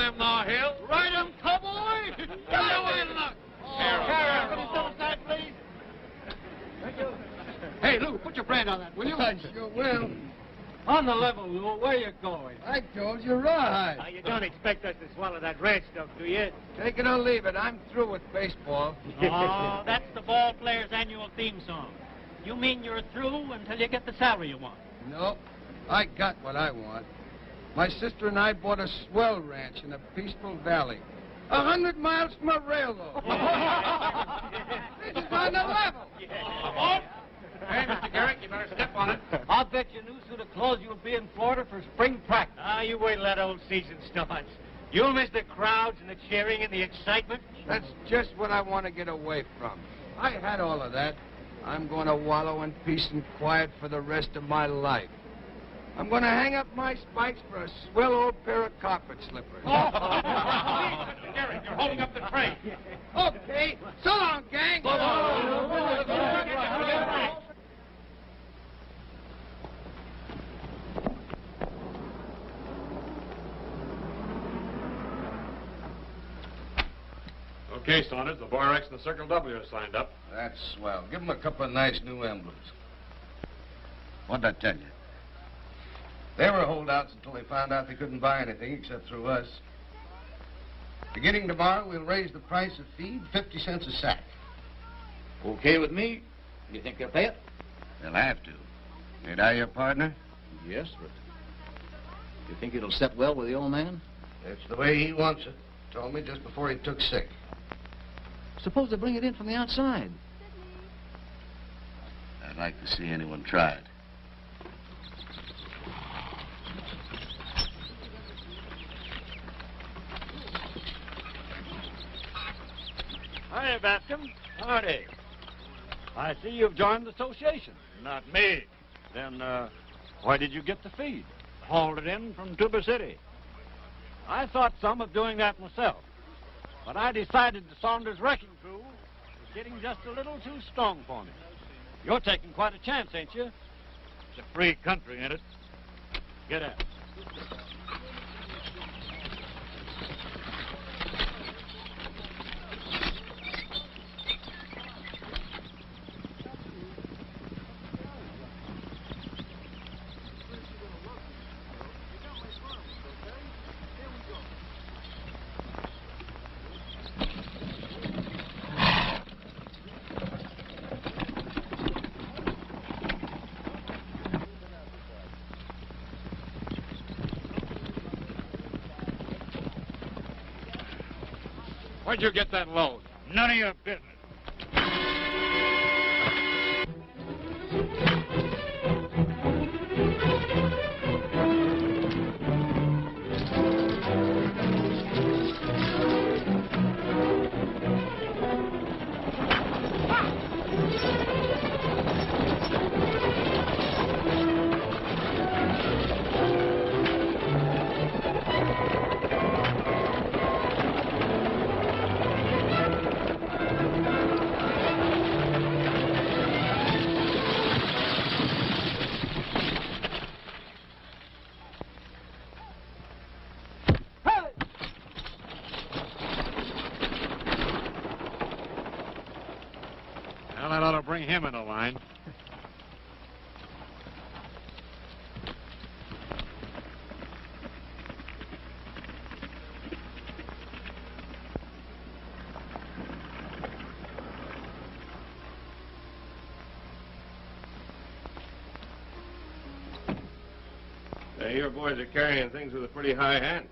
him now, Hill. Ride him, cowboy! Come on, look. Carol, can you step aside, please? Hey, Lou, put your brand on that, will you? I sure will. On the level, Lou. Where you going? I told you, Rawhide. Now, you don't expect us to swallow that ranch stuff, do you? Take it or leave it. I'm through with baseball. Oh, that's the ball player's annual theme song. You mean you're through until you get the salary you want? No, I got what I want. My sister and I bought a swell ranch in a peaceful valley. 100 miles from a railroad. This is on the level. Hey, Mr. Gehrig, you better step on it. I'll bet you knew through the clothes you'll be in Florida for spring practice. Ah, you wait till that old season starts. You'll miss the crowds and the cheering and the excitement. That's just what I want to get away from. I had all of that. I'm going to wallow in peace and quiet for the rest of my life. I'm going to hang up my spikes for a swell old pair of carpet slippers. Please, Mr. Gehrig, you're holding up the train. Okay, so long, gang. Okay, Saunders, the Bar X and the Circle W are signed up. That's swell. Give them a couple of nice new emblems. What'd I tell you? They were holdouts until they found out they couldn't buy anything except through us. Beginning tomorrow, we'll raise the price of feed 50 cents a sack. Okay with me. You think they'll pay it? They'll have to. Ain't I your partner? Yes, but you think it'll set well with the old man? It's the way he wants it. Told me just before he took sick. Suppose they bring it in from the outside. I'd like to see anyone try it. Hi, Bascom. Howdy. I see you've joined the association. Not me. Then, why did you get the feed? Hauled it in from Tuba City. I thought some of doing that myself. But I decided the Saunders wrecking crew was getting just a little too strong for me. You're taking quite a chance, ain't you? It's a free country, ain't it? Get out. Where'd you get that load? None of your business. Well, that ought to bring him into line. Hey, your boys are carrying things with a pretty high hand.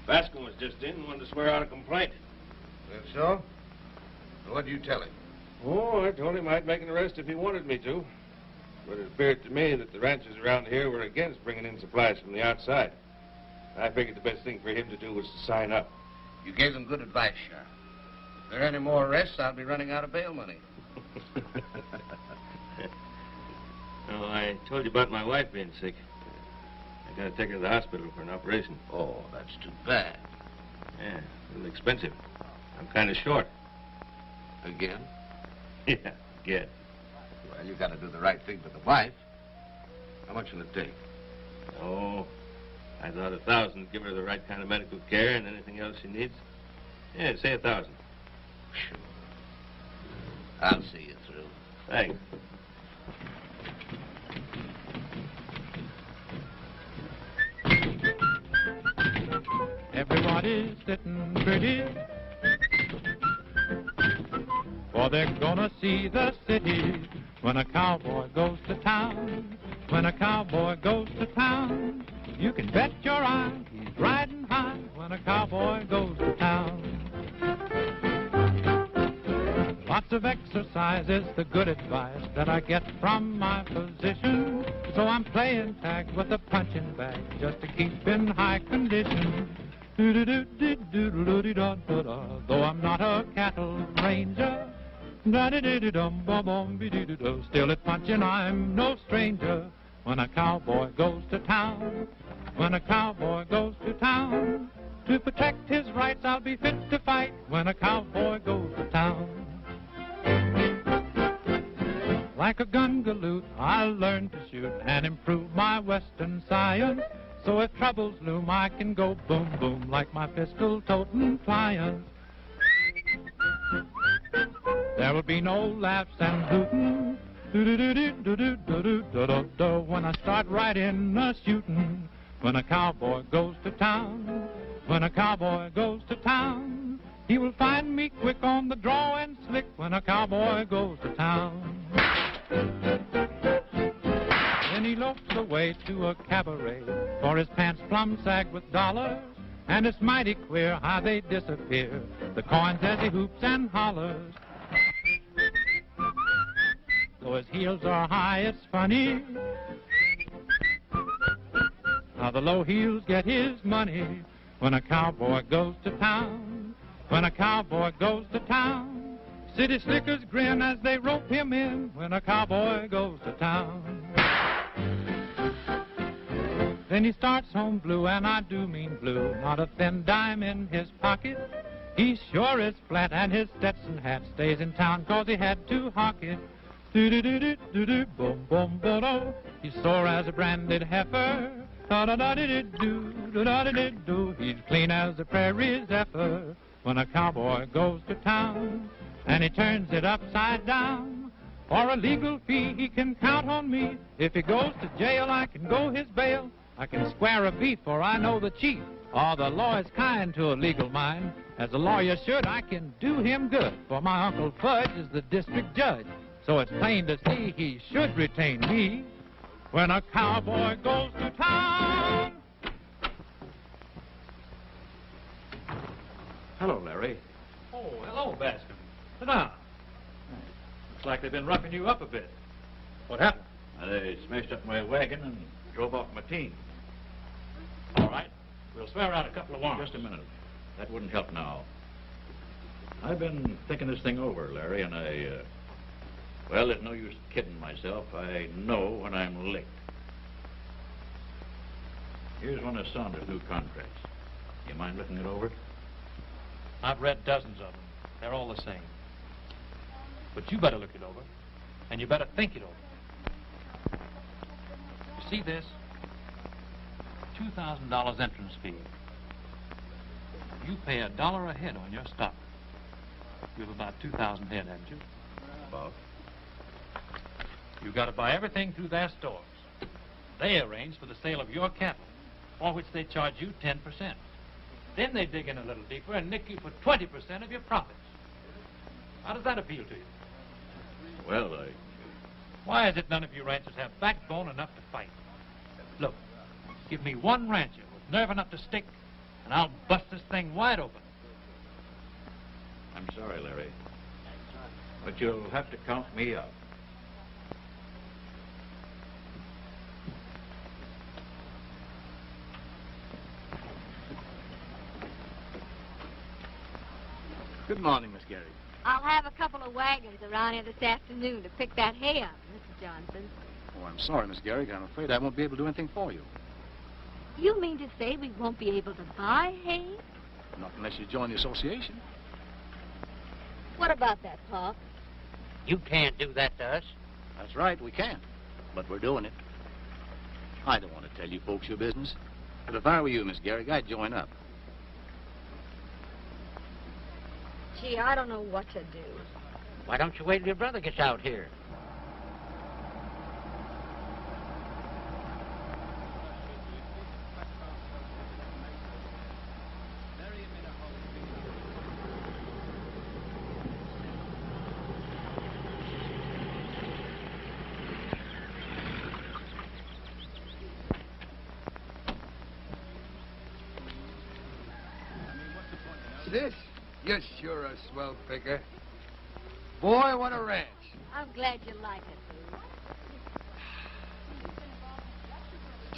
Bascom was just in and wanted to swear out a complaint. That's so? What'd you tell him? Oh, I told him I'd make an arrest if he wanted me to. But it appeared to me that the ranchers around here were against bringing in supplies from the outside. I figured the best thing for him to do was to sign up. You gave them good advice, Sheriff. If there are any more arrests, I'll be running out of bail money. Oh, I told you about my wife being sick. I gotta take her to the hospital for an operation. Oh, that's too bad. Yeah, a little expensive. I'm kind of short. Again? Yeah, again. Well, you gotta do the right thing for the wife. How much will it take? Oh, I thought 1,000 would give her the right kind of medical care and anything else she needs. Yeah, say 1,000. Sure. I'll see you through. Thanks. Everybody's sitting pretty, for they're gonna see the city when a cowboy goes to town. When a cowboy goes to town, you can bet your eye he's riding high when a cowboy goes to town. Lots of exercise is the good advice that I get from my physician. So I'm playing tag with a punching bag just to keep in high condition. Though I'm not a cattle ranger, still at punching I'm no stranger. When a cowboy goes to town, when a cowboy goes to town, to protect his rights I'll be fit to fight when a cowboy goes to town. Like a gun galoot, I'll learn to shoot and improve my western science. So if troubles loom, I can go boom, boom like my pistol-toting clients. There will be no laughs and hooting when I start right in a shooting. When a cowboy goes to town, when a cowboy goes to town, he will find me quick on the draw and slick when a cowboy goes to town. Then he lopes away to a cabaret, for his pants plumb sag with dollars, and it's mighty queer how they disappear, the coins as he hoops and hollers. Though his heels are high, it's funny how the low heels get his money when a cowboy goes to town. When a cowboy goes to town, city slickers grin as they rope him in when a cowboy goes to town. Then he starts home blue, and I do mean blue, not a thin dime in his pocket. He sure is flat, and his Stetson hat stays in town 'cause he had to hawk it. Do-do-do-do-do-do, boom, boom, bo-do. He's sore as a branded heifer. Da-da-da-di-di-do, da-da-di-di-do. He's clean as a prairie zephyr. When a cowboy goes to town, and he turns it upside down, for a legal fee he can count on me. If he goes to jail, I can go his bail. I can square a beef, for I know the chief. Oh, the law is kind to a legal mind. As a lawyer should, I can do him good, for my Uncle Fudge is the district judge. So it's plain to see he should retain me when a cowboy goes to town. Hello, Larry. Oh, hello, Bascom. Sit down. Looks like they've been roughing you up a bit. What happened? They smashed up my wagon and drove off my team. All right. We'll swear out a couple of warrants. Just a minute. That wouldn't help now. I've been thinking this thing over, Larry, and well, there's no use kidding myself. I know when I'm licked. Here's one of Saunders' new contracts. You mind looking it over? I've read dozens of them. They're all the same. But you better look it over, and you better think it over. You see this? $2,000 entrance fee. You pay $1 a head on your stock. You have about 2,000 head, haven't you? About. You've got to buy everything through their stores. They arrange for the sale of your cattle, for which they charge you 10%. Then they dig in a little deeper and nick you for 20% of your profits. How does that appeal to you? Well, Why is it none of you ranchers have backbone enough to fight? Look, give me one rancher with nerve enough to stick, and I'll bust this thing wide open. I'm sorry, Larry, but you'll have to count me out. Good morning, Miss Gehrig. I'll have a couple of wagons around here this afternoon to pick that hay up, Mrs. Johnson. Oh, I'm sorry, Miss Gehrig. I'm afraid I won't be able to do anything for you. You mean to say we won't be able to buy hay? Not unless you join the association. What about that, Pa? You can't do that to us. That's right, we can't. But we're doing it. I don't want to tell you folks your business. But if I were you, Miss Gehrig, I'd join up. Gee, I don't know what to do. Why don't you wait till your brother gets out here? This? You're sure a swell figure. Boy, what a ranch. I'm glad you like it,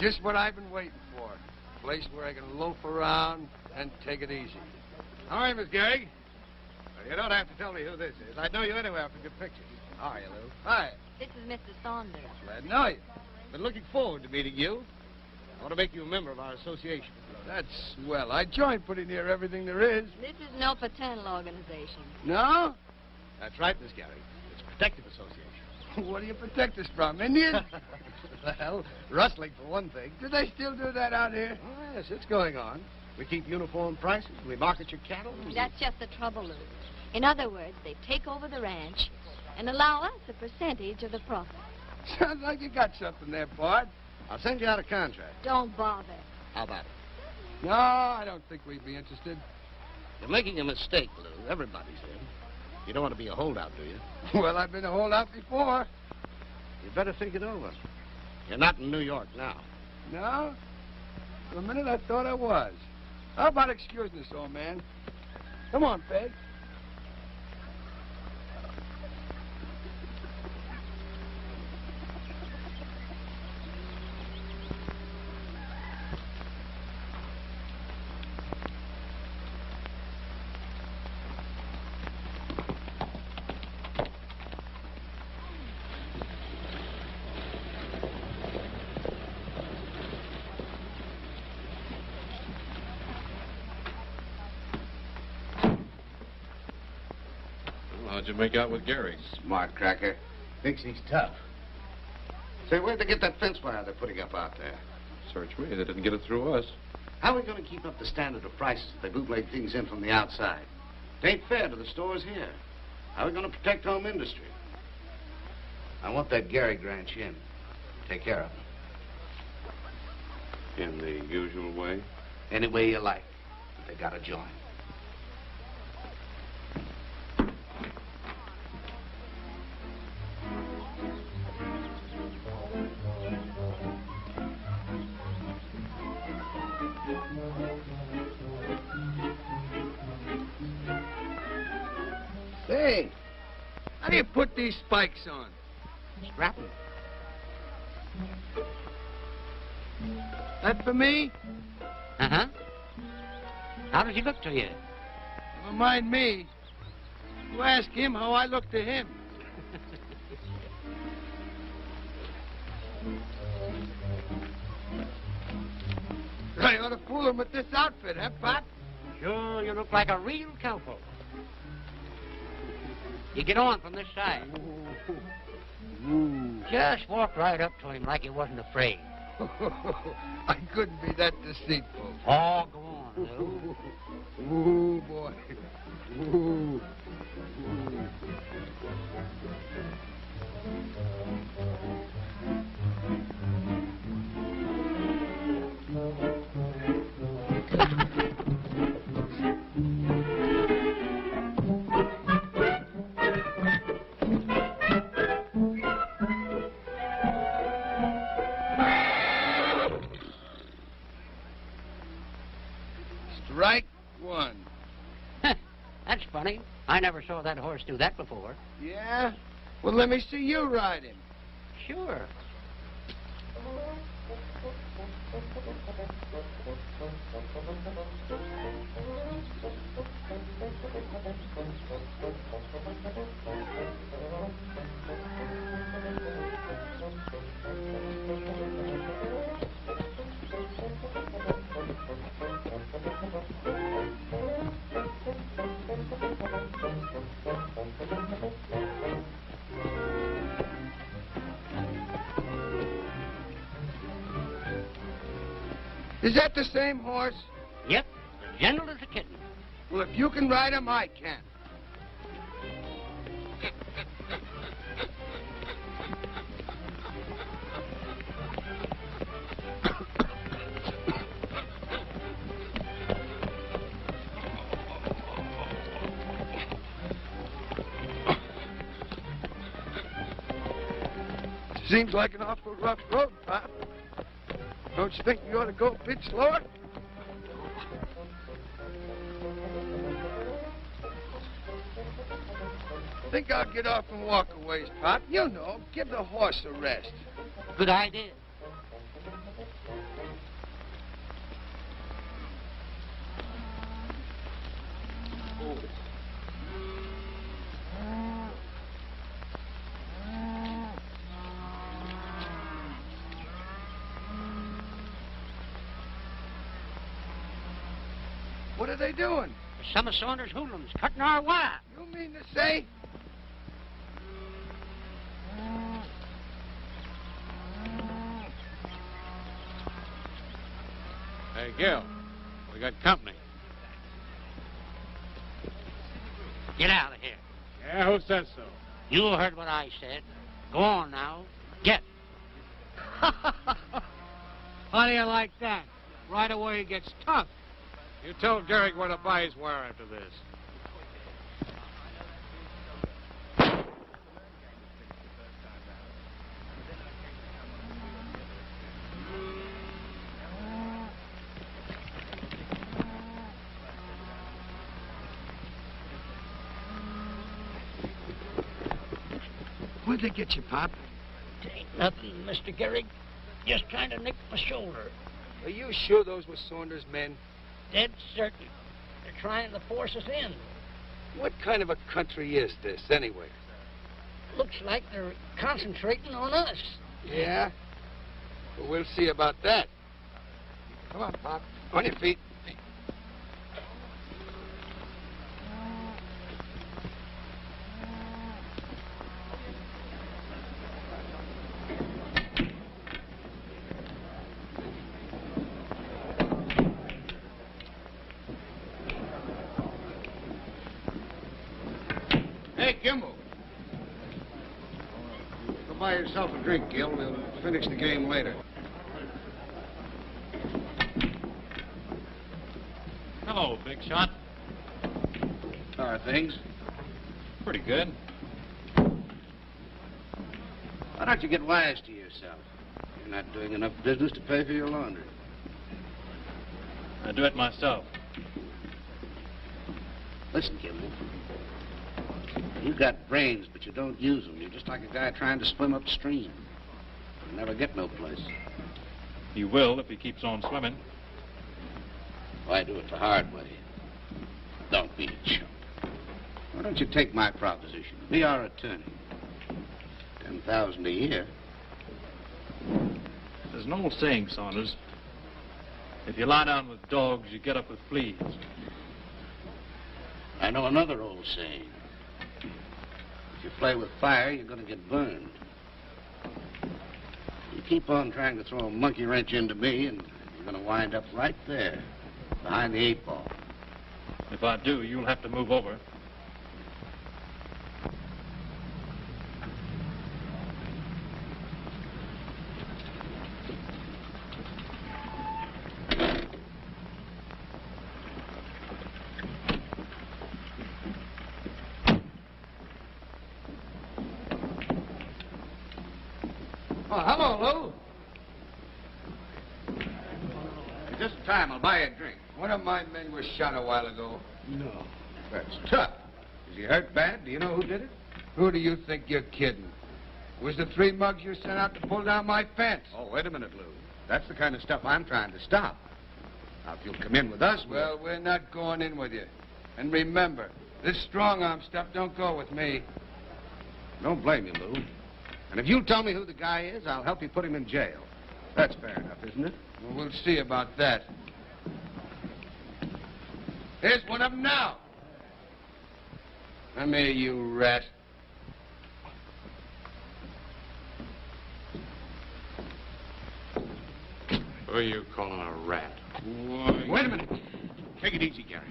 Lou. Just what I've been waiting for. A place where I can loaf around and take it easy. All right, Miss Gehrig. Well, you don't have to tell me who this is. I'd know you anywhere from your pictures. How are you, Lou? Hi. This is Mr. Saunders. Glad to know you. Been looking forward to meeting you. I want to make you a member of our association. That's swell. I joined pretty near everything there is. This is no fraternal organization. No? That's right, Miss Gehrig. It's a protective association. What do you protect us from, Indians? Well, rustling for one thing. Do they still do that out here? Oh, yes, it's going on. We keep uniform prices. We market your cattle. That's just the trouble, Lou. In other words, they take over the ranch and allow us a percentage of the profit. Sounds like you got something there, Bart. I'll send you out a contract. Don't bother. How about it? No, I don't think we'd be interested. You're making a mistake, Lou. Everybody's in. You don't want to be a holdout, do you? Well, I've been a holdout before. You better think it over. You're not in New York now. No? For a minute, I thought I was. How about excusing us, old man? Come on, Peg. How'd you make out with Gehrig? Smart cracker. Thinks he's tough. Say, where'd they get that fence wire they're putting up out there? Search me. They didn't get it through us. How are we going to keep up the standard of prices if they bootleg things in from the outside? It ain't fair to the stores here. How are we going to protect home industry? I want that Gehrig ranch in. Take care of him. In the usual way? Any way you like. But they got to join. Say, how do you put these spikes on? Strapping. That for me? Uh-huh. How does he look to you? Never mind me. You ask him how I look to him. I ought to fool him with this outfit, huh, Pop? Sure, you look like a real cowboy. You get on from this side. Ooh. Just walk right up to him like you wasn't afraid. I couldn't be that deceitful. Oh, go on, Lou. Ooh, boy. Ooh. Strike one. That's funny. I never saw that horse do that before. Yeah? Well, let me see you ride him. Sure. Is that the same horse? Yep, as gentle as a kitten. Well, if you can ride him, I can. Seems like an awful rough road, Pop. Don't you think you ought to go a bit slower? Think I'll get off and walk a ways, Pop. You know, give the horse a rest. Good idea. What are they doing? Some of Saunders' hoodlums cutting our wire. You mean to say? Hey, Gil, we got company. Get out of here. Yeah, who said so? You heard what I said. Go on now. Get. How do you like that? Right away he gets tough. You tell Gehrig where to buy his wire after this. Where'd they get you, Pop? It ain't nothing, Mr. Gehrig. Just trying to nick my shoulder. Are you sure those were Saunders' men? Dead certain. They're trying to force us in. What kind of a country is this, anyway? Looks like they're concentrating on us. Yeah? Well, we'll see about that. Come on, Pop. On your feet. Hey, Kimball. Go buy yourself a drink, Gil. We'll finish the game later. Hello, big shot. How are things? Pretty good. Why don't you get wise to yourself? You're not doing enough business to pay for your laundry. I do it myself. Listen, Kimball. You got brains, but you don't use them. You're just like a guy trying to swim upstream. You'll never get no place. He will if he keeps on swimming. Why do it the hard way? Don't be a chump. Why don't you take my proposition? Be our attorney. $10,000 a year. There's an old saying, Saunders. If you lie down with dogs, you get up with fleas. I know another old saying. If you play with fire, you're going to get burned. You keep on trying to throw a monkey wrench into me, and you're going to wind up right there, behind the 8-ball. If I do, you'll have to move over. Oh, hello, Lou. Just in time. I'll buy you a drink. One of my men was shot a while ago. No. That's tough. Is he hurt bad? Do you know who did it? Who do you think you're kidding? It was the 3 mugs you sent out to pull down my fence. Oh, wait a minute, Lou. That's the kind of stuff I'm trying to stop. Now, if you'll come in with us, Well, we're not going in with you. And remember, this strong-arm stuff don't go with me. Don't blame you, Lou. And if you'll tell me who the guy is, I'll help you put him in jail. That's fair enough, isn't it? Well, we'll see about that. Here's one of them now. Come here, you rat. Who are you calling a rat? Why? Wait a minute. Take it easy, Gehrig.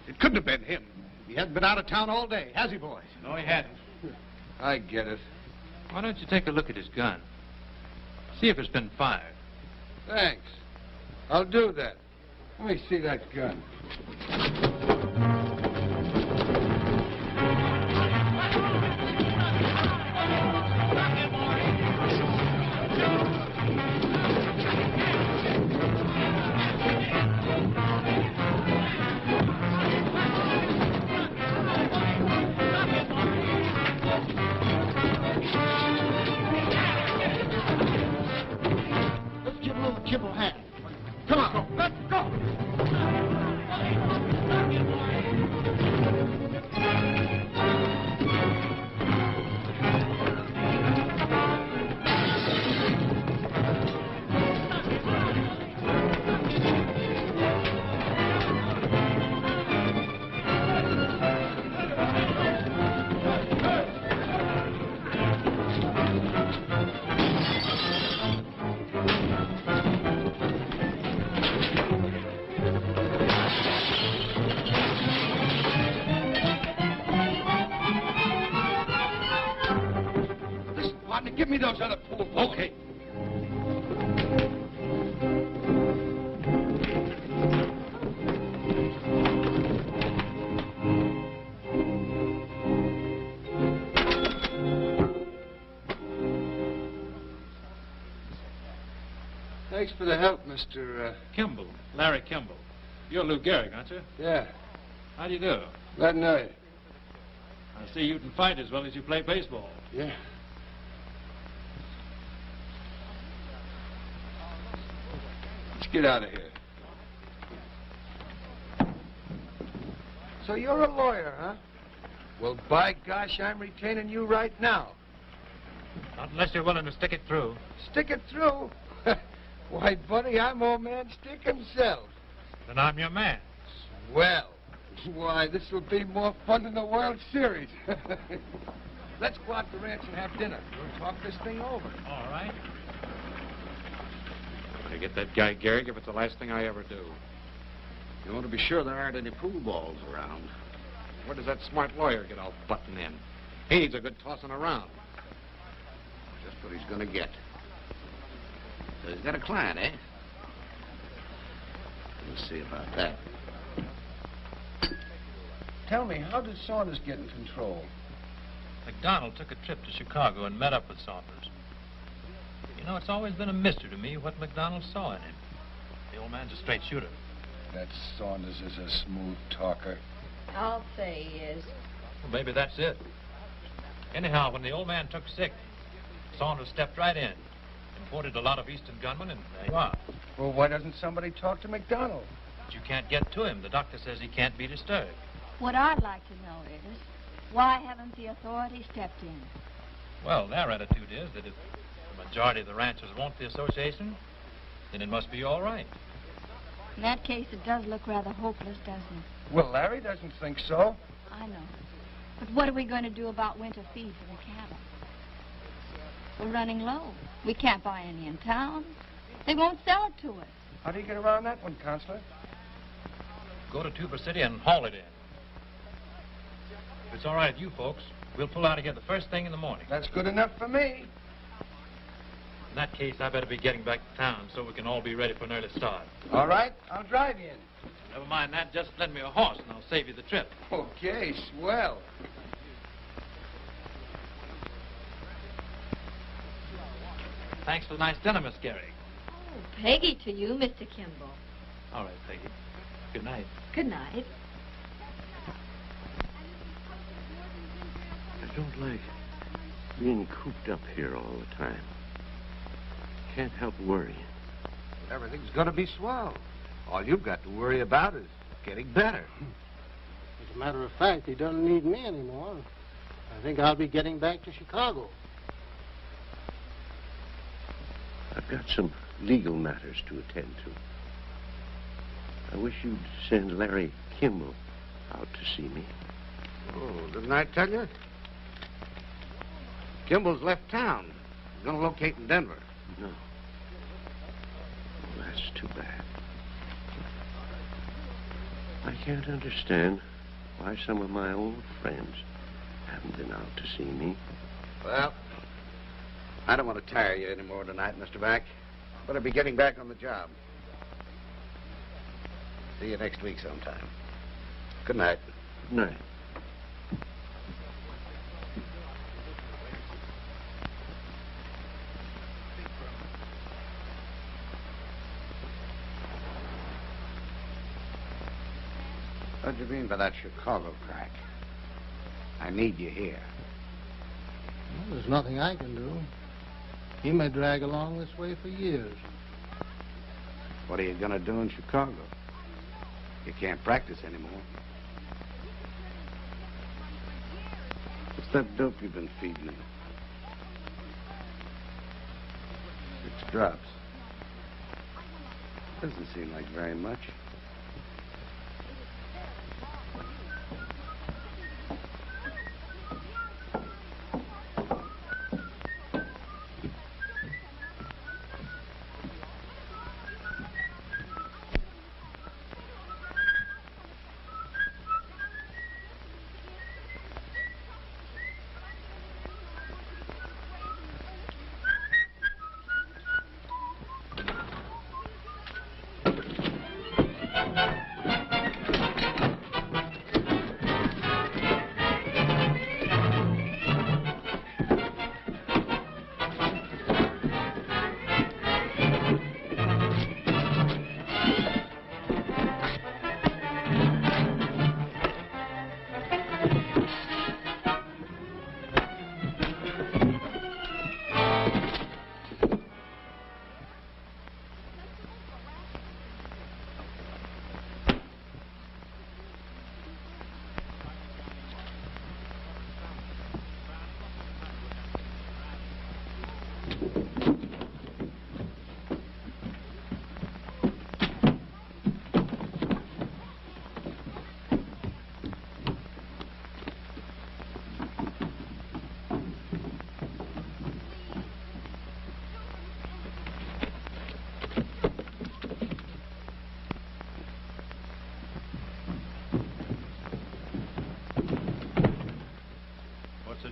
It couldn't have been him. He hasn't been out of town all day, has he, boys? No, he hadn't. I get it. Why don't you take a look at his gun? See if it's been fired. Thanks. I'll do that. Let me see that gun. Let's give a little tip of hand. Come on, let's go. Listen, partner, give me those other pool balls. Okay. Thanks for the help, Mr. Kimball. Larry Kimball. You're Lou Gehrig, aren't you? Yeah, How do you do? glad to know you. I see you can fight as well as you play baseball. Yeah. Let's get out of here. So you're a lawyer, huh? Well, by gosh, I'm retaining you right now. Not unless you're willing to stick it through. Stick it through? Why, buddy, I'm old man Stick himself. Then I'm your man. Well, why, this will be more fun than the World Series. Let's go out to the ranch and have dinner. We'll talk this thing over. All right. I get that guy Gehrig if it's the last thing I ever do. You want to be sure there aren't any pool balls around. Where does that smart lawyer get all button in? He needs a good tossing around. Just what he's going to get. So he's got a client, eh? We'll see about that. Tell me, how did Saunders get in control? McDonald took a trip to Chicago and met up with Saunders. You know, it's always been a mystery to me what McDonald saw in him. The old man's a straight shooter. That Saunders is a smooth talker. I'll say he is. Well, maybe that's it. Anyhow, when the old man took sick, Saunders stepped right in, imported a lot of Eastern gunmen, and there you are. Well, why doesn't somebody talk to McDonald? But you can't get to him. The doctor says he can't be disturbed. What I'd like to know is, why haven't the authorities stepped in? Well, their attitude is that if the majority of the ranchers want the association, then it must be all right. In that case, it does look rather hopeless, doesn't it? Well, Larry doesn't think so. I know. But what are we going to do about winter feed for the cattle? We're running low. We can't buy any in town. They won't sell it to us. How do you get around that one, Counselor? Go to Tuber City and haul it in. If it's all right with you folks, we'll pull out of here the first thing in the morning. That's good enough for me. In that case, I better be getting back to town so we can all be ready for an early start. All right, I'll drive you in. Never mind that. Just lend me a horse and I'll save you the trip. Okay, swell. Thanks for the nice dinner, Miss Gehrig. Oh, Peggy to you, Mr. Kimball. All right, Peggy. Good night. Good night. I don't like being cooped up here all the time. Can't help worrying. Everything's going to be swell. All you've got to worry about is getting better. As a matter of fact, he doesn't need me anymore. I think I'll be getting back to Chicago. I've got some legal matters to attend to. I wish you'd send Larry Kimball out to see me. Oh, didn't I tell you? Kimball's left town. He's going to locate in Denver. No. Well, That's too bad. I can't understand why some of my old friends haven't been out to see me. Well, I don't want to tire you anymore tonight, Mr. Back. Better be getting back on the job. See you next week sometime. Good night. Good night. What do you mean by that Chicago crack? I need you here. Well, there's nothing I can do. He may drag along this way for years. What are you going to do in Chicago? You can't practice anymore. What's that dope you've been feeding him? 6 drops. Doesn't seem like very much.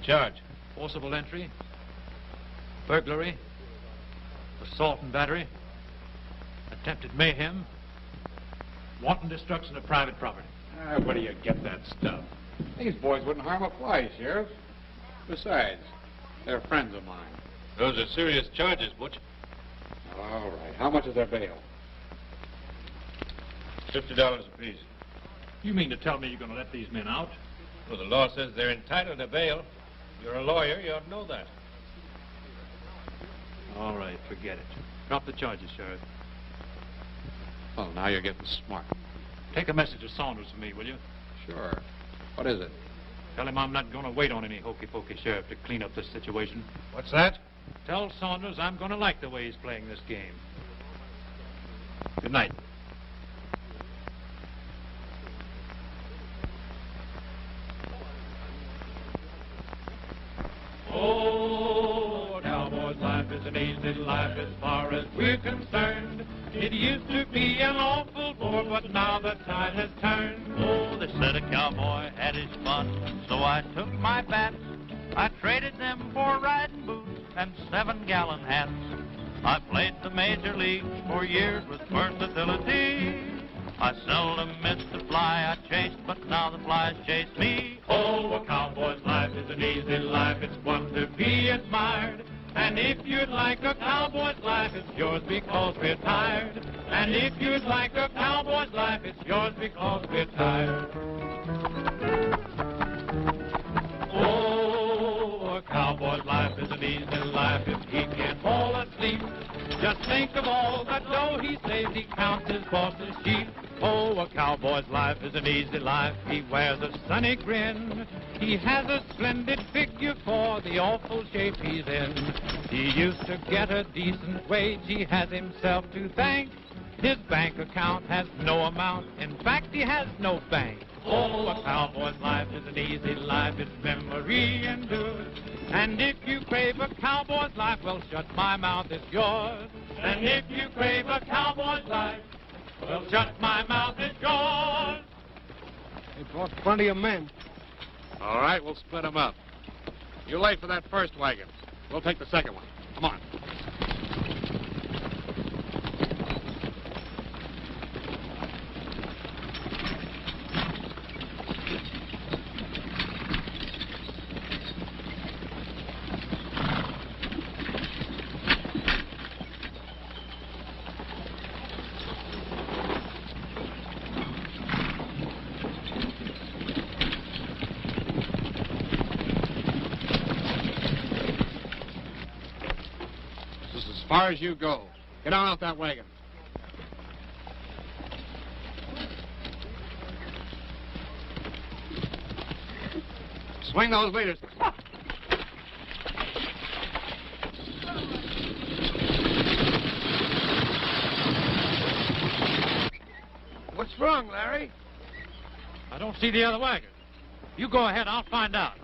Charge: forcible entry, burglary, assault and battery, attempted mayhem, wanton destruction of private property. Where do you get that stuff? These boys wouldn't harm a fly, Sheriff. Besides, they're friends of mine. Those are serious charges, Butch. All right. How much is their bail? $50 apiece. You mean to tell me you're going to let these men out? Well, the law says they're entitled to bail. You're a lawyer, you ought to know that. All right, forget it. Drop the charges, Sheriff. Oh, now you're getting smart. Take a message to Saunders for me, will you? Sure. What is it? Tell him I'm not going to wait on any hokey-pokey sheriff to clean up this situation. What's that? Tell Saunders I'm going to like the way he's playing this game. Good night. Oh, a cowboy's life is an easy life as far as we're concerned. It used to be an awful bore, but now the tide has turned. Oh, they said a cowboy had his fun, so I took my bats. I traded them for riding boots and 7-gallon hats. I played the major leagues for years with versatility. I seldom missed a fly I chased, but now the flies chase me. Oh, a cowboy's life is an easy life. It's one to be admired. And if you'd like a cowboy's life, it's yours because we're tired. And if you'd like a cowboy's life, it's yours because we're tired. Oh, a cowboy's life is an easy life if he can fall asleep. Just think of all that dough he saves, he counts his boss's sheep. Oh, a cowboy's life is an easy life. He wears a sunny grin. He has a splendid figure for the awful shape he's in. He used to get a decent wage. He has himself to thank. His bank account has no amount. In fact, he has no bank. Oh, a cowboy's life is an easy life. Its memory endures. And if you crave a cowboy's life, well, shut my mouth, it's yours. And if you crave a cowboy's life, well, shut my mouth, it's yours. They brought plenty of men. All right, we'll split them up. You lay for that first wagon. We'll take the second one. Come on. As far as you go. Get on out that wagon. Swing those leaders. What's wrong, Larry? I don't see the other wagon. You go ahead, I'll find out.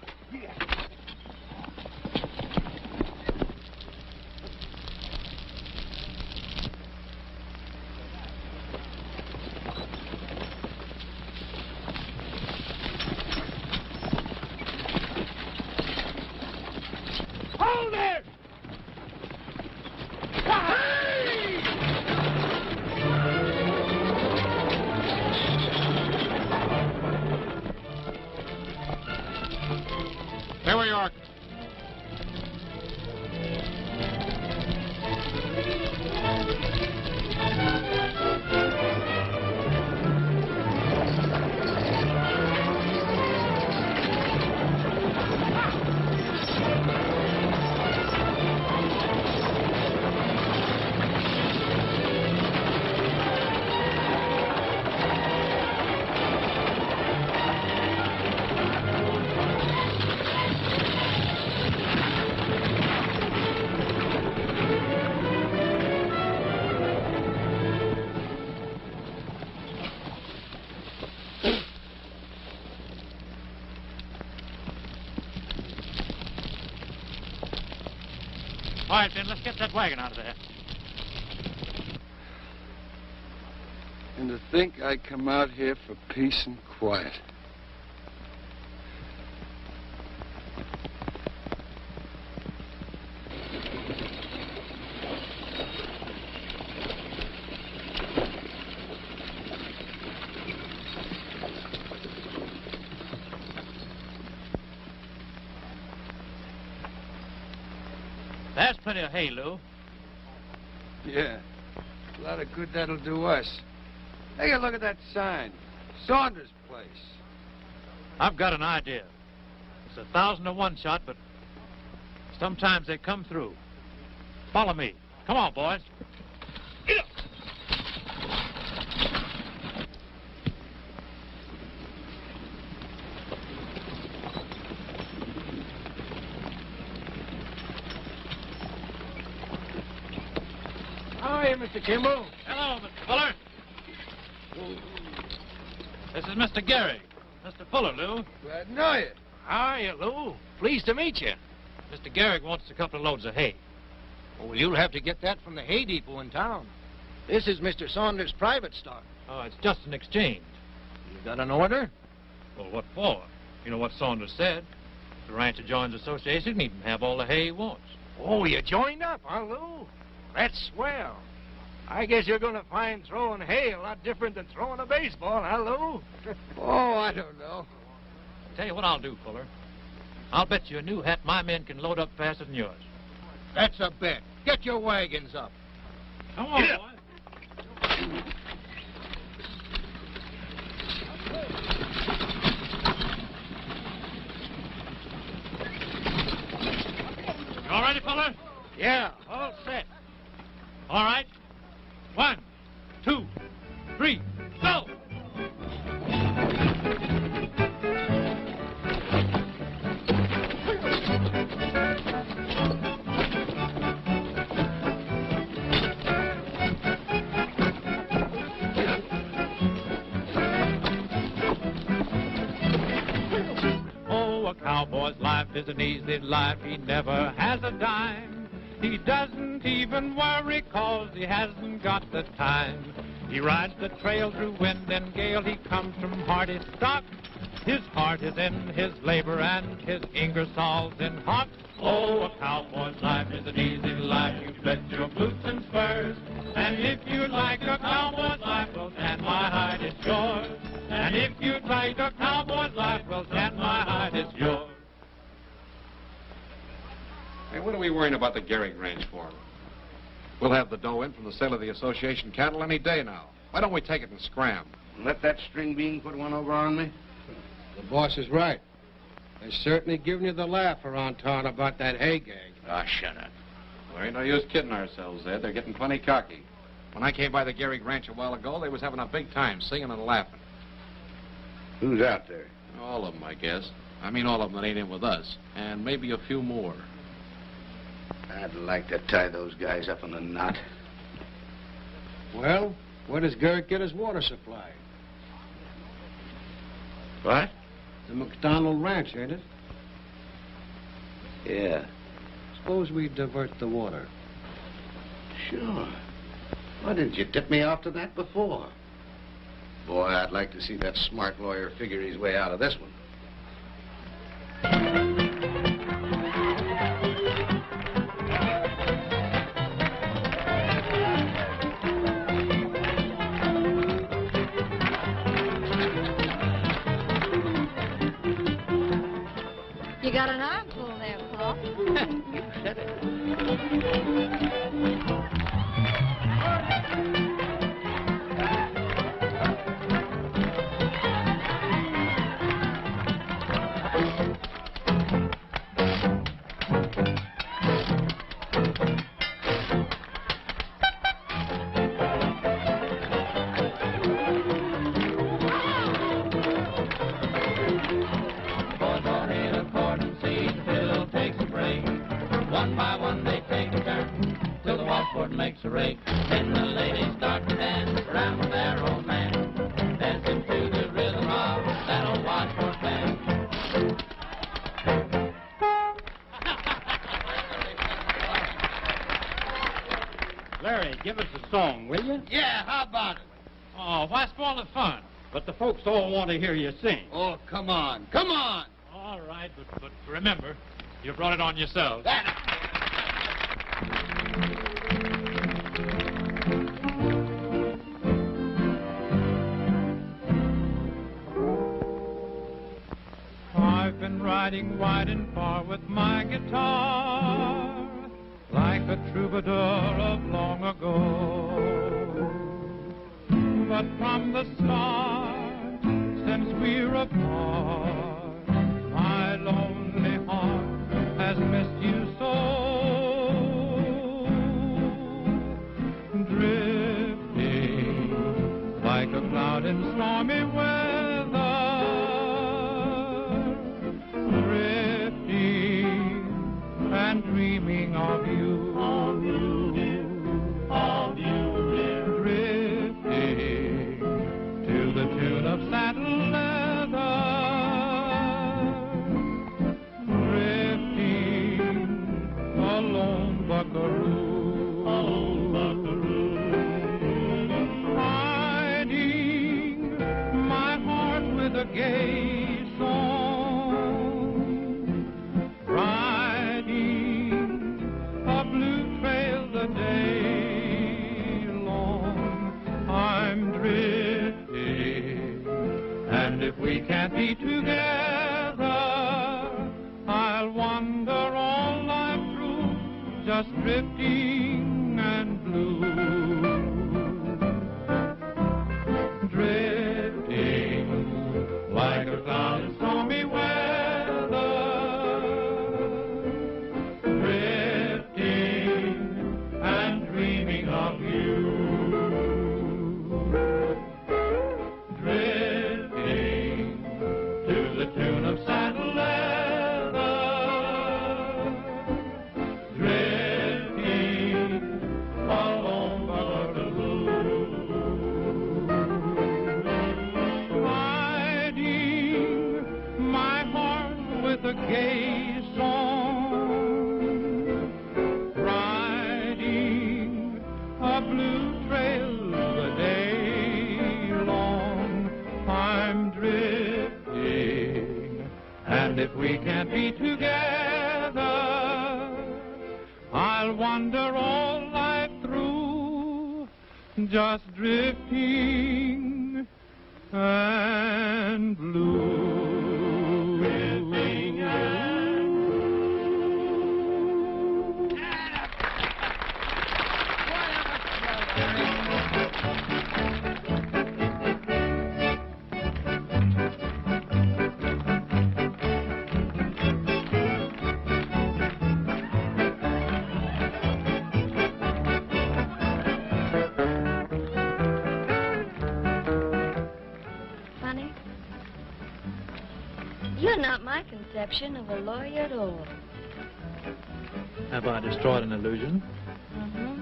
Hold it! There we are. All right, then, let's get that wagon out of there. And to think I come out here for peace and quiet. There's plenty of hay, Lou. Yeah. A lot of good that'll do us. Take a look at that sign. Saunders' place. I've got an idea. It's 1,000 to 1 shot, but sometimes they come through. Follow me. Come on, boys. Get up. How are you, Mr. Kimball? Hello, Mr. Fuller. This is Mr. Gehrig. Mr. Fuller, Lou. Glad to know you. How are you, Lou? Pleased to meet you. Mr. Gehrig wants a couple of loads of hay. Well, you'll have to get that from the hay depot in town. This is Mr. Saunders' private stock. Oh, it's just an exchange. You got an order? Well, what for? You know what Saunders said. If the rancher joins the association, he can have all the hay he wants. Oh, you joined up, huh, Lou? That's swell. I guess you're going to find throwing hay a lot different than throwing a baseball, huh, Lou? Oh, I don't know. Tell you what I'll do, Fuller. I'll bet you a new hat my men can load up faster than yours. That's a bet. Get your wagons up. Come on, Yeah. boys. You all ready, Fuller? Yeah, all set. All right. 1, 2, 3, go! Oh, a cowboy's life is an easy life. He never has a dime. He doesn't even worry 'cause he hasn't got the time. He rides the trail through wind and gale. He comes from hardy stock. His heart is in his labor and his Ingersoll's in hock. Oh, a cowboy's life is an easy life. You bet your boots and spurs. And if you'd like a cowboy's life, well, stand my hide, it's yours. And if you'd like a cowboy's life, well, stand my hide, it's yours. Hey, what are we worrying about the Gehrig ranch for? We'll have the dough in from the sale of the association cattle any day now. Why don't we take it and scram? Let that string bean put one over on me? The boss is right. They're certainly giving you the laugh around town about that hay gag. Ah, shut up. There ain't no use kidding ourselves, Ed. They're getting plenty cocky. When I came by the Gehrig ranch a while ago, they was having a big time, singing and laughing. Who's out there? All of them, I guess. I mean all of them that ain't in with us. And maybe a few more. I'd like to tie those guys up in a knot. Well, where does Gehrig get his water supply? What? The McDonald Ranch, ain't it? Yeah. Suppose we divert the water. Sure. Why didn't you tip me off to that before? Boy, I'd like to see that smart lawyer figure his way out of this one. You got an armful there, Paul. You said it. Makes a rake. Then the ladies start to dance around their old man, dancing to the rhythm of that old washboard band. Larry, give us a song, will you? Yeah, how about it? Oh, why spoil the fun? But the folks all want to hear you sing. Oh, come on. Come on. All right, but remember, you brought it on yourselves. I've been riding wide and far with my guitar, like a troubadour of long ago. But from the start, since we're apart, my lonely heart has missed you so. Drifting like a cloud in stormy weather, and dreaming of you, dear. Drifting to the tune of saddle leather, drifting a lone buckaroo, hiding my heart with a gay song, riding a blue trail the day long. I'm drifting, and if we can't be together, I'll wander all life through, just drifting and blue. Drifting like a cloud in stormy weather, and dreaming of you, drifting to the tune of saddle leather, drifting along Buckaroo, hiding my heart with a gay song, And if we can't be together, I'll wander all life through, just drifting and blue. Drifting and You're not my conception of a lawyer at all. Have I destroyed an illusion? Mm-hmm.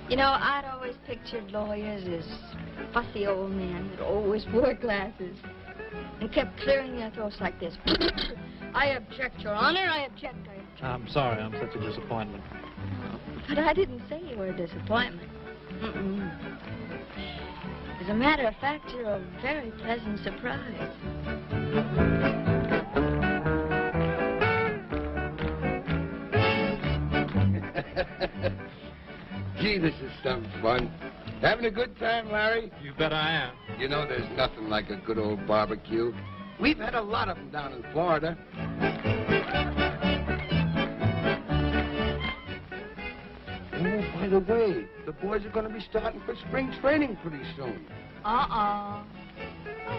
You know, I'd always pictured lawyers as fussy old men that always wore glasses and kept clearing their throats like this. I object, Your Honor, I object, I object. I'm sorry, I'm such a disappointment. But I didn't say you were a disappointment. Mm-mm. As a matter of fact, you're a very pleasant surprise. Gee, this is some fun. Having a good time, Larry? You bet I am. You know, there's nothing like a good old barbecue. We've had a lot of them down in Florida. Oh, by the way, the boys are going to be starting for spring training pretty soon. I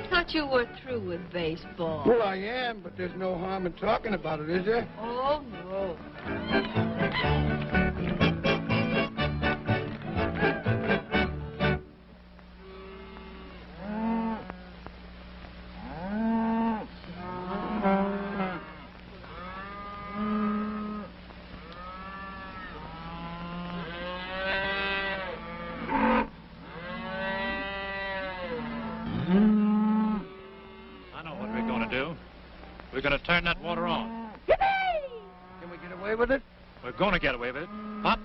thought you were through with baseball. Well, I am, but there's no harm in talking about it, is there? Oh, no. We're going to turn that water on. Yippee! Can we get away with it? We're going to get away with it. Pop,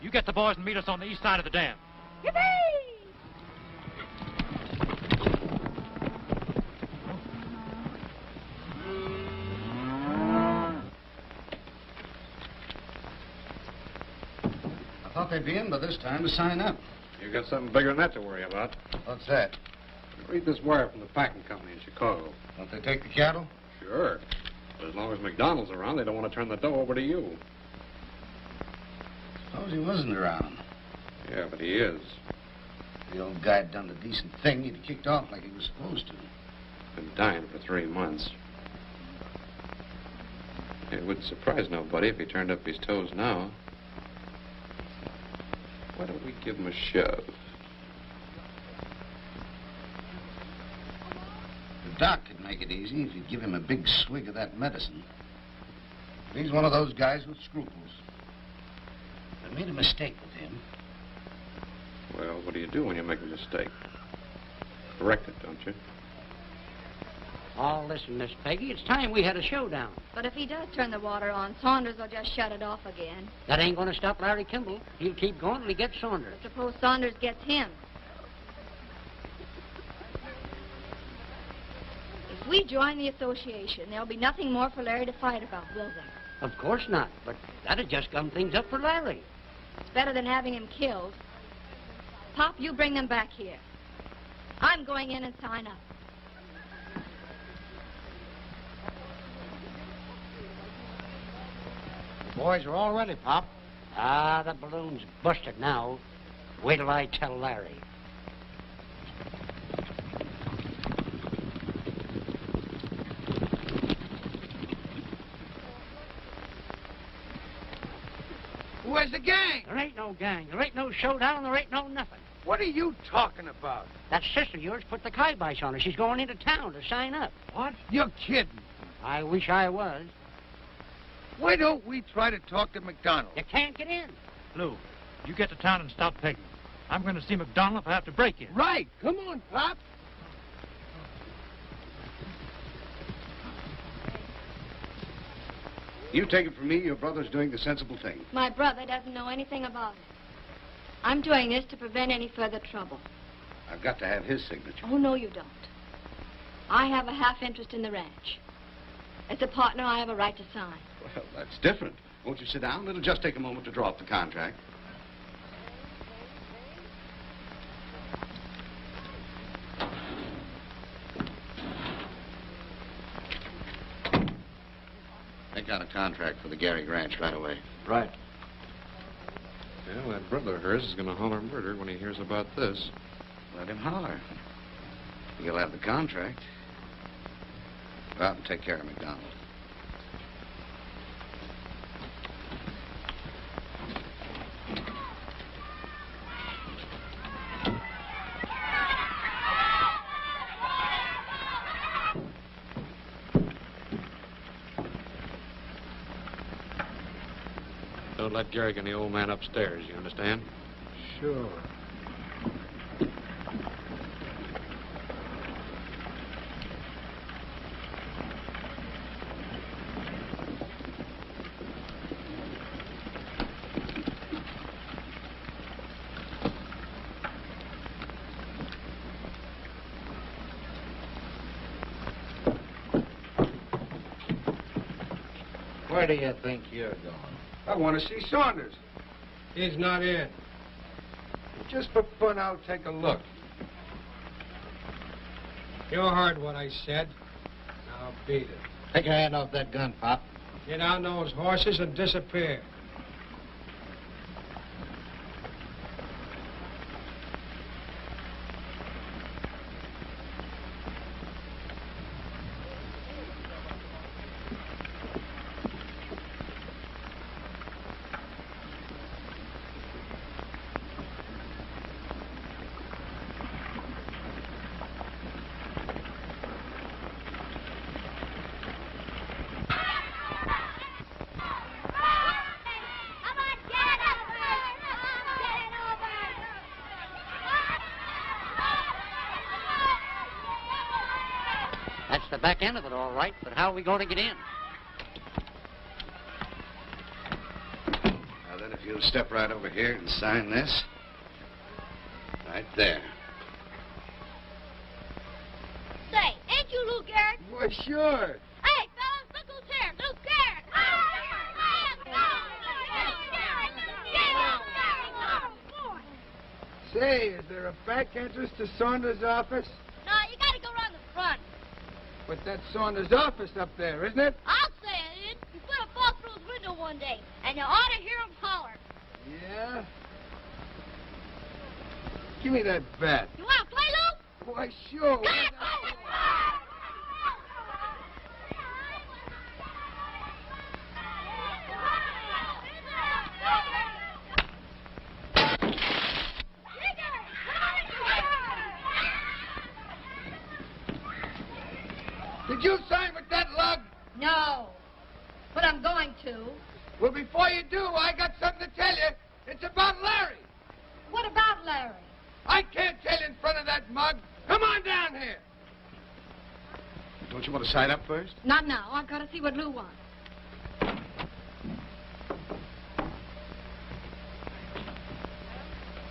you get the boys and meet us on the east side of the dam. Yippee! I thought they'd be in by this time to sign up. You got something bigger than that to worry about. What's that? Read this wire from the packing company in Chicago. Don't they take the cattle? Sure. But as long as McDonald's around, they don't want to turn the dough over to you. Suppose he wasn't around. Yeah, but he is. If the old guy had done the decent thing, he'd have kicked off like he was supposed to. Been dying for 3 months. It wouldn't surprise nobody if he turned up his toes now. Why don't we give him a shove? The doc could make it easy if you'd give him a big swig of that medicine. He's one of those guys with scruples. I made a mistake with him. Well, what do you do when you make a mistake? Correct it, don't you? Oh, listen, Miss Peggy, it's time we had a showdown. But if he does turn the water on, Saunders will just shut it off again. That ain't going to stop Larry Kimball. He'll keep going till he gets Saunders. But suppose Saunders gets him. If we join the association, there'll be nothing more for Larry to fight about, will there? Of course not, but that'd just gum things up for Larry. It's better than having him killed. Pop, you bring them back here. I'm going in and sign up. Boys are all ready, Pop. Ah, the balloon's busted now. Wait till I tell Larry. Where's the gang? There ain't no gang. There ain't no showdown. There ain't no nothing. What are you talking about? That sister of yours put the kibosh on her. She's going into town to sign up. What? You're kidding. I wish I was. Why don't we try to talk to McDonald? You can't get in. Lou, you get to town and stop pegging. I'm going to see McDonald if I have to break in. Right. Come on, Pop. You take it from me, your brother's doing the sensible thing. My brother doesn't know anything about it. I'm doing this to prevent any further trouble. I've got to have his signature. Oh, no, you don't. I have a half interest in the ranch. As a partner, I have a right to sign. Well, that's different. Won't you sit down? It'll just take a moment to draw up the contract. Make out a contract for the Gehrig Ranch right away. Right. Well, that brother of hers is going to holler murder when he hears about this. Let him holler. He'll have the contract. Go out and take care of McDonald. Don't let Gehrig and the old man upstairs, you understand? Sure. Where do you think you're going? I want to see Saunders. He's not in. Just for fun, I'll take a look. You heard what I said. Now beat it. Take your hand off that gun, Pop. Get on those horses and disappear. That's the back end of it, all right, but how are we going to get in? Now then, if you'll step right over here and sign this. Right there. Say, ain't you Lou Gehrig? Well, sure. Hey, fellas, look who's here. Lou Gehrig. Say, is there a back entrance to Saunders' office? No, you gotta go around the front. But that's Saunders' office up there, isn't it? I'll say it is. He's gonna fall through his window one day, and you ought to hear him holler. Yeah? Give me that bat. You wanna play, Lou? Why, sure. Did you sign with that lug? No, but I'm going to. Well, before you do, I got something to tell you. It's about Larry. What about Larry? I can't tell you in front of that mug. Come on down here. Don't you want to sign up first? Not now. I've got to see what Lou wants.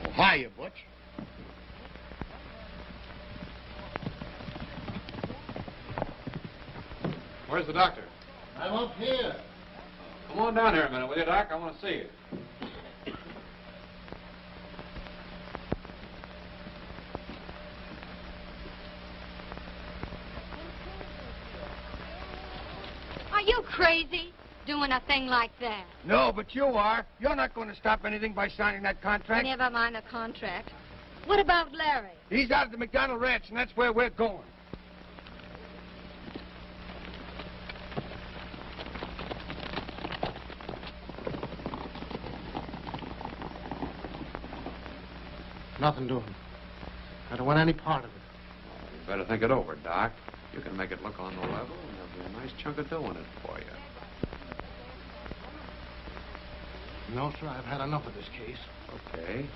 Oh, hiya, Butch. Where's the doctor? I'm up here. Come on down here a minute, will you, Doc? I want to see you. Are you crazy, doing a thing like that? No, but you are. You're not going to stop anything by signing that contract. Never mind the contract. What about Larry? He's out at the McDonald Ranch, and that's where we're going. Nothing doing. I don't want any part of it. You better think it over, Doc. You can make it look on the level, and there'll be a nice chunk of dough in it for you. No, sir, I've had enough of this case. Okay.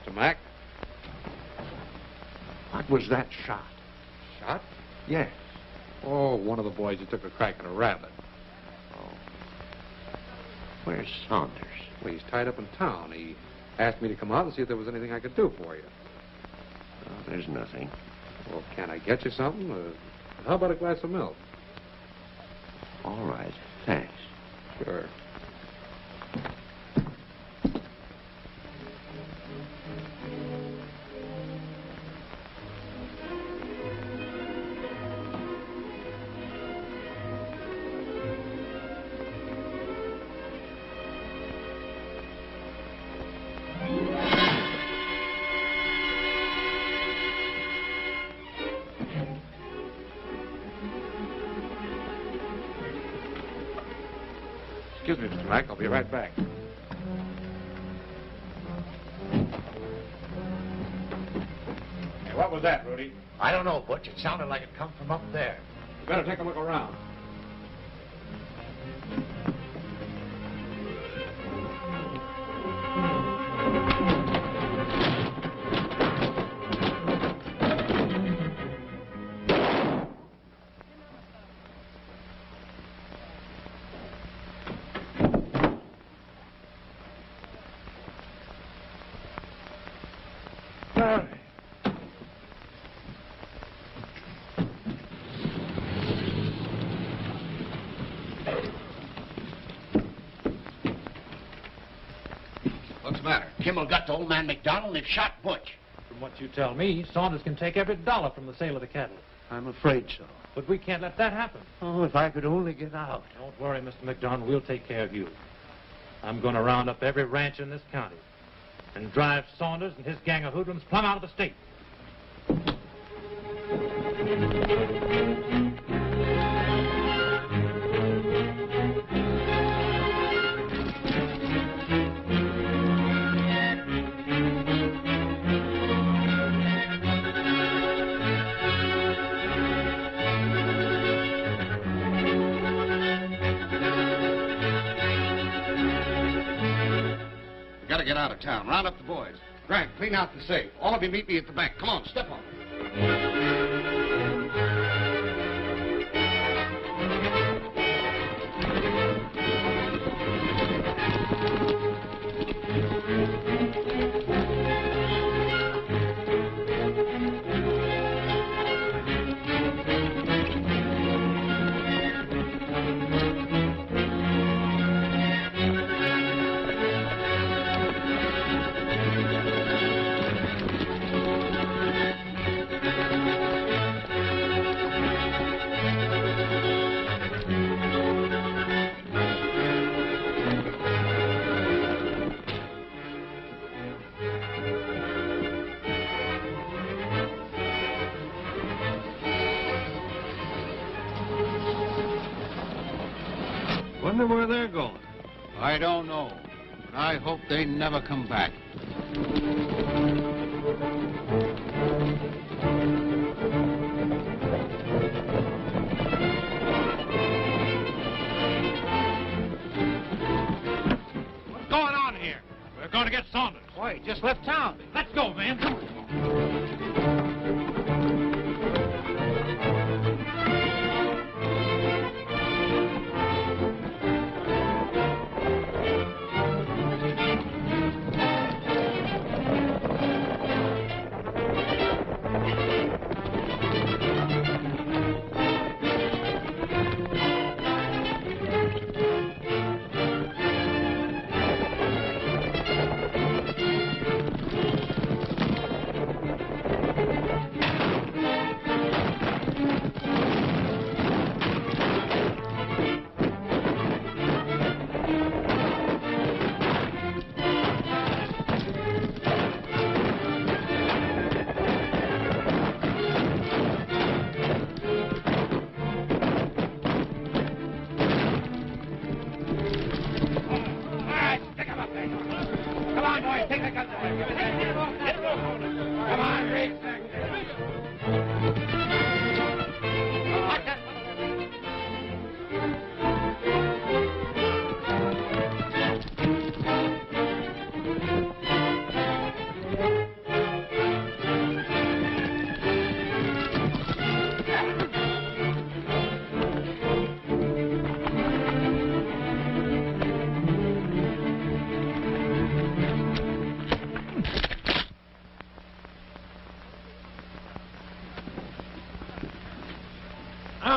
Mr. Mack. What was that shot? Shot? Yes. Oh, one of the boys who took a crack at a rabbit. Oh. Where's Saunders? Well, he's tied up in town. He asked me to come out and see if there was anything I could do for you. Oh, there's nothing. Well, can I get you something? How about a glass of milk? All right. Thanks. Sure. Excuse me, Mr. Mack. I'll be right back. Hey, what was that, Rudy? I don't know, Butch. It sounded like it come from up there. You better take a look around. What's the matter? Kimmel got to old man McDonald and they've shot Butch. From what you tell me, Saunders can take every dollar from the sale of the cattle. I'm afraid so. But we can't let that happen. Oh, if I could only get out. Don't worry, Mr. McDonald. We'll take care of you. I'm going to round up every ranch in this county and drive Saunders and his gang of hoodlums plumb out of the state. Gotta get out of town. Round up the boys. Grant, clean out the safe. All of you meet me at the bank. Come on, step on it. Wonder where they're going. I don't know. But I hope they never come back. What's going on here? We're going to get Saunders. Why, he just left town. Let's go, man. Come on.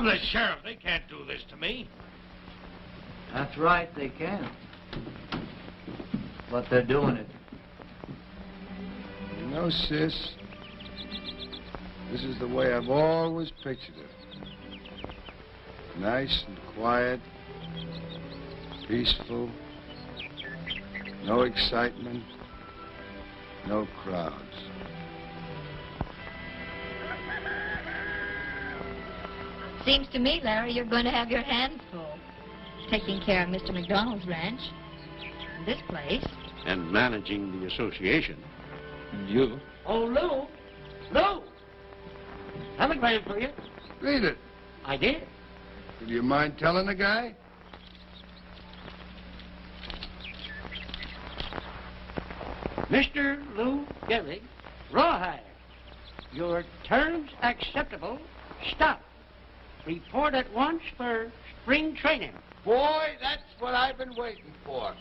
I'm the sheriff. They can't do this to me. That's right, they can. But they're doing it. You know, sis, this is the way I've always pictured it. Nice and quiet, peaceful, no excitement, no crowds. Seems to me, Larry, you're going to have your hands full. Taking care of Mr. McDonald's ranch, this place. And managing the association. And you? Oh, Lou. Lou! Telegram for you. Read it. I did. Do you mind telling the guy? Mr. Lou Gehrig, Rawhide. Your terms acceptable. Stop. Report at once for spring training. Boy, that's what I've been waiting for.